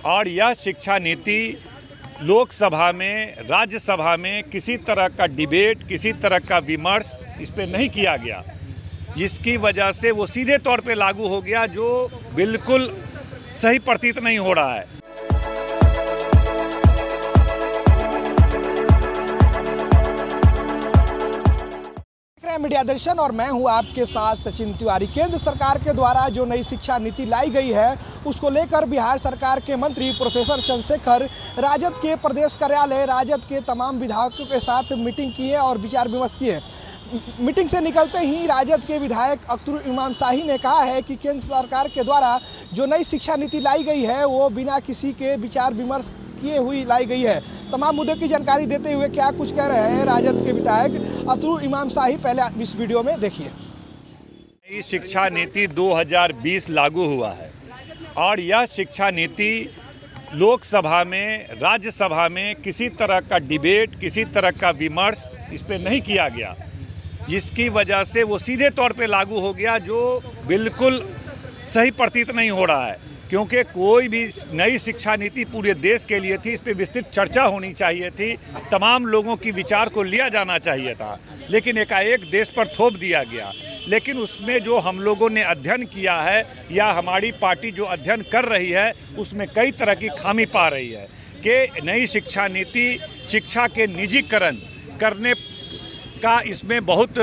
और यह शिक्षा नीति लोकसभा में, राज्यसभा में किसी तरह का डिबेट, किसी तरह का विमर्श इस पर नहीं किया गया, जिसकी वजह से वो सीधे तौर पे लागू हो गया, जो बिल्कुल सही प्रतीत नहीं हो रहा है। मीडिया दर्शन और मैं हूं आपके साथ सचिन तिवारी। केंद्र सरकार के द्वारा जो नई शिक्षा नीति लाई गई है उसको लेकर बिहार सरकार के मंत्री प्रोफेसर चंद्रशेखर राजद के प्रदेश कार्यालय, राजद के तमाम विधायकों के साथ मीटिंग किए और विचार विमर्श किए। मीटिंग से निकलते ही राजद के विधायक अख्तर इमाम शाही ने कहा है कि केंद्र सरकार के द्वारा जो नई शिक्षा नीति लाई गई है वो बिना किसी के विचार विमर्श किए हुई लाई गई है। तमाम मुद्दों की जानकारी देते हुए क्या कुछ कह रहे हैं राजद के विधायक अख्तर इमाम शाही, पहले इस वीडियो में देखिए। नई शिक्षा नीति 2020 लागू हुआ है और यह शिक्षा नीति लोकसभा में, राज्यसभा में किसी तरह का डिबेट, किसी तरह का विमर्श इस पर नहीं किया गया, जिसकी वजह से वो सीधे तौर पे लागू हो गया, जो बिल्कुल सही प्रतीत नहीं हो रहा है। क्योंकि कोई भी नई शिक्षा नीति पूरे देश के लिए थी, इस पर विस्तृत चर्चा होनी चाहिए थी, तमाम लोगों की विचार को लिया जाना चाहिए था, लेकिन एकाएक देश पर थोप दिया गया। लेकिन उसमें जो हम लोगों ने अध्ययन किया है या हमारी पार्टी जो अध्ययन कर रही है उसमें कई तरह की खामी पा रही है कि नई शिक्षा नीति शिक्षा के निजीकरण करने का इसमें बहुत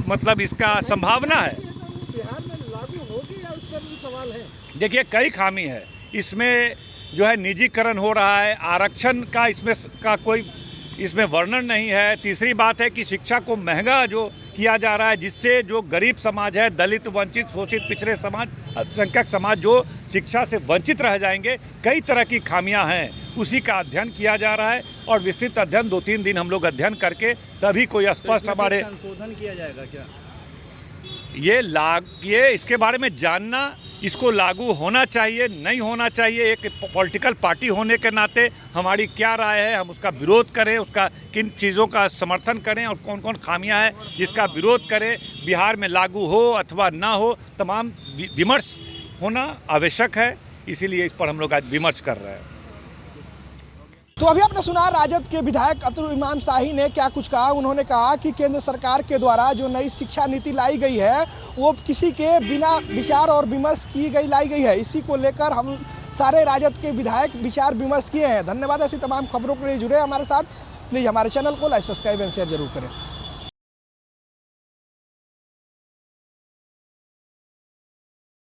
मतलब इसका संभावना है। बिहार में लागू होगी या उस पर भी सवाल है? देखिए, कई खामी है इसमें, जो है निजीकरण हो रहा है, आरक्षण का कोई इसमें वर्णन नहीं है। तीसरी बात है कि शिक्षा को महंगा जो किया जा रहा है, जिससे जो गरीब समाज है, दलित, वंचित, शोषित, पिछड़े समाज, अल्पसंख्यक समाज जो शिक्षा से वंचित रह जाएंगे। कई तरह की खामियां हैं, उसी का अध्ययन किया जा रहा है और विस्तृत अध्ययन 2-3 दिन हम लोग अध्ययन करके तभी कोई स्पष्ट हमारे संशोधन किया जाएगा क्या? ये इसके बारे में जानना, इसको लागू होना चाहिए, नहीं होना चाहिए, एक पॉलिटिकल पार्टी होने के नाते हमारी क्या राय है, हम उसका विरोध करें, उसका किन चीज़ों का समर्थन करें और कौन कौन खामियां हैं जिसका विरोध करें। बिहार में लागू हो अथवा ना हो, तमाम विमर्श होना आवश्यक है, इसीलिए इस पर हम लोग आज विमर्श कर रहे हैं। तो अभी आपने सुना राजद के विधायक अख्तर इमाम शाही ने क्या कुछ कहा। उन्होंने कहा कि केंद्र सरकार के द्वारा जो नई शिक्षा नीति लाई गई है वो किसी के बिना विचार और विमर्श लाई गई है। इसी को लेकर हम सारे राजद के विधायक विचार विमर्श किए हैं। धन्यवाद। ऐसी तमाम खबरों के लिए जुड़े हमारे साथ। प्लीज़ हमारे चैनल को लाइक, सब्सक्राइब एंड शेयर जरूर करें।